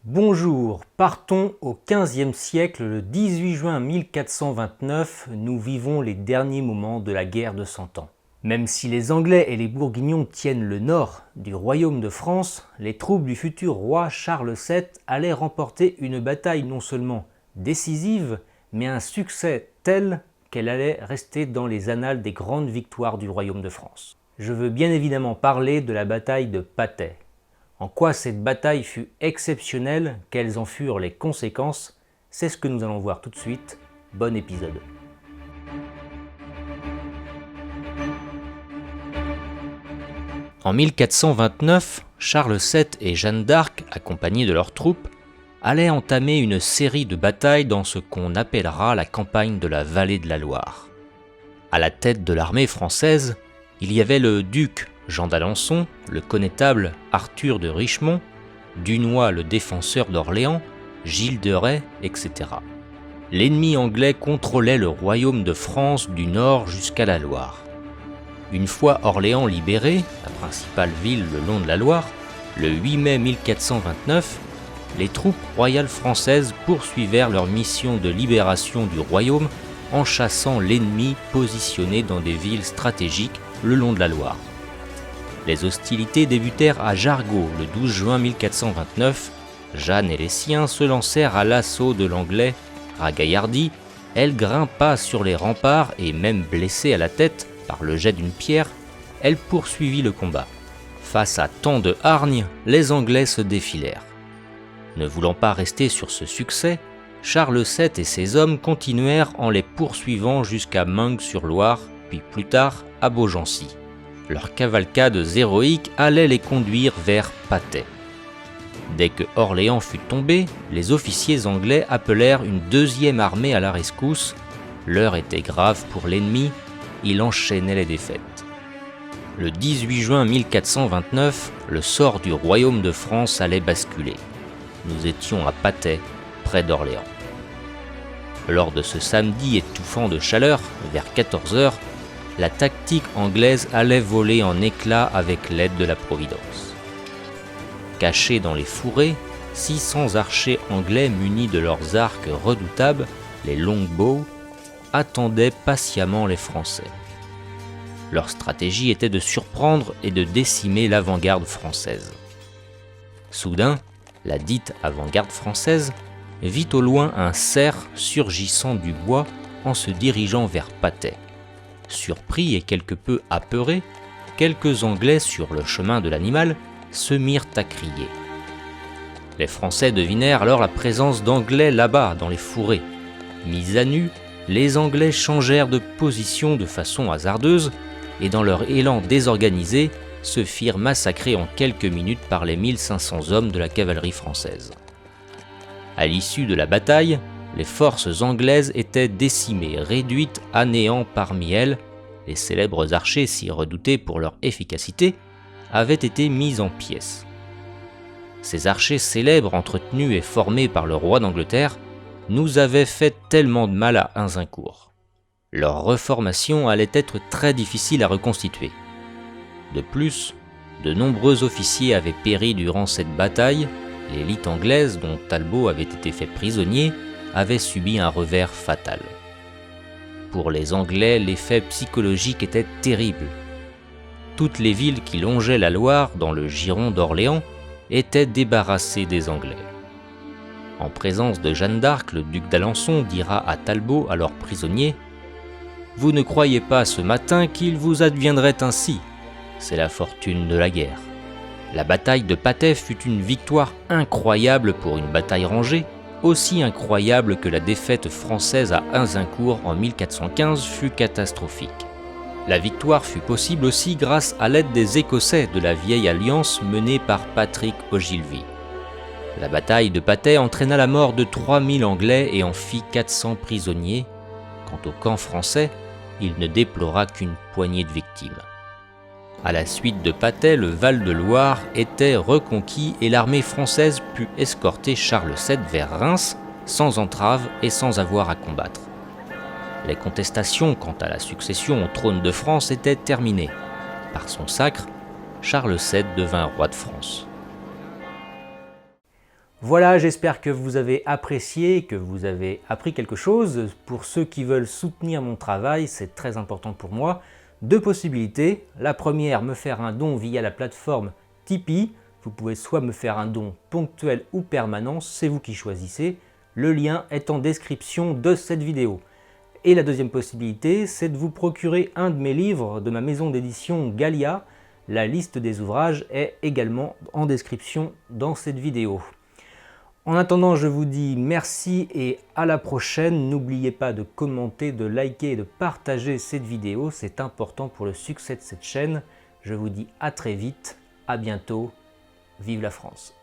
Bonjour, partons au XVe siècle, le 18 juin 1429, nous vivons les derniers moments de la guerre de Cent Ans. Même si les Anglais et les Bourguignons tiennent le nord du royaume de France, les troupes du futur roi Charles VII allaient remporter une bataille non seulement décisive, mais un succès tel qu'elle allait rester dans les annales des grandes victoires du royaume de France. Je veux bien évidemment parler de la bataille de Patay. En quoi cette bataille fut exceptionnelle, quelles en furent les conséquences, c'est ce que nous allons voir tout de suite. Bon épisode. En 1429, Charles VII et Jeanne d'Arc, accompagnés de leurs troupes, allaient entamer une série de batailles dans ce qu'on appellera la campagne de la vallée de la Loire. À la tête de l'armée française, il y avait le duc Jean d'Alençon, le connétable Arthur de Richemont, Dunois le défenseur d'Orléans, Gilles de Rais, etc. L'ennemi anglais contrôlait le royaume de France du nord jusqu'à la Loire. Une fois Orléans libérée, la principale ville le long de la Loire, le 8 mai 1429, les troupes royales françaises poursuivèrent leur mission de libération du royaume en chassant l'ennemi positionné dans des villes stratégiques le long de la Loire. Les hostilités débutèrent à Jargeau le 12 juin 1429. Jeanne et les siens se lancèrent à l'assaut de l'anglais. Ragaillardi, elle grimpa sur les remparts et même blessée à la tête par le jet d'une pierre, elle poursuivit le combat. Face à tant de hargne, les Anglais se défilèrent. Ne voulant pas rester sur ce succès, Charles VII et ses hommes continuèrent en les poursuivant jusqu'à Meung-sur-Loire, puis plus tard à Beaugency. Leurs cavalcades héroïques allaient les conduire vers Patay. Dès que Orléans fut tombé, les officiers anglais appelèrent une deuxième armée à la rescousse. L'heure était grave pour l'ennemi, il enchaînait les défaites. Le 18 juin 1429, le sort du royaume de France allait basculer. Nous étions à Patay, près d'Orléans. Lors de ce samedi étouffant de chaleur, vers 14 h, la tactique anglaise allait voler en éclats avec l'aide de la Providence. Cachés dans les fourrés, 600 archers anglais munis de leurs arcs redoutables, les longbows, attendaient patiemment les Français. Leur stratégie était de surprendre et de décimer l'avant-garde française. Soudain, la dite avant-garde française vit au loin un cerf surgissant du bois en se dirigeant vers Patay. Surpris et quelque peu apeurés, quelques Anglais sur le chemin de l'animal se mirent à crier. Les Français devinèrent alors la présence d'Anglais là-bas dans les fourrés. Mis à nu, les Anglais changèrent de position de façon hasardeuse et dans leur élan désorganisé, se firent massacrer en quelques minutes par les 1500 hommes de la cavalerie française. À l'issue de la bataille, les forces anglaises étaient décimées, réduites à néant parmi elles. Les célèbres archers, si redoutés pour leur efficacité, avaient été mis en pièces. Ces archers célèbres, entretenus et formés par le roi d'Angleterre, nous avaient fait tellement de mal à Azincourt. Leur reformation allait être très difficile à reconstituer. De plus, de nombreux officiers avaient péri durant cette bataille. L'élite anglaise, dont Talbot avait été fait prisonnier, avait subi un revers fatal. Pour les Anglais, l'effet psychologique était terrible. Toutes les villes qui longeaient la Loire dans le giron d'Orléans étaient débarrassées des Anglais. En présence de Jeanne d'Arc, le duc d'Alençon dira à Talbot, alors prisonnier, « Vous ne croyez pas ce matin qu'il vous adviendrait ainsi. C'est la fortune de la guerre. » La bataille de Patay fut une victoire incroyable pour une bataille rangée, aussi incroyable que la défaite française à Azincourt en 1415 fut catastrophique. La victoire fut possible aussi grâce à l'aide des Écossais de la vieille alliance menée par Patrick Ogilvie. La bataille de Patay entraîna la mort de 3000 Anglais et en fit 400 prisonniers. Quant au camp français, il ne déplora qu'une poignée de victimes. À la suite de Patay, le Val-de-Loire était reconquis et l'armée française put escorter Charles VII vers Reims sans entrave et sans avoir à combattre. Les contestations quant à la succession au trône de France étaient terminées. Par son sacre, Charles VII devint roi de France. Voilà, j'espère que vous avez apprécié, que vous avez appris quelque chose. Pour ceux qui veulent soutenir mon travail, c'est très important pour moi. Deux possibilités. La première, me faire un don via la plateforme Tipeee. Vous pouvez soit me faire un don ponctuel ou permanent, c'est vous qui choisissez. Le lien est en description de cette vidéo. Et la deuxième possibilité, c'est de vous procurer un de mes livres de ma maison d'édition Gallia. La liste des ouvrages est également en description dans cette vidéo. En attendant, je vous dis merci et à la prochaine. N'oubliez pas de commenter, de liker et de partager cette vidéo. C'est important pour le succès de cette chaîne. Je vous dis à très vite, à bientôt. Vive la France!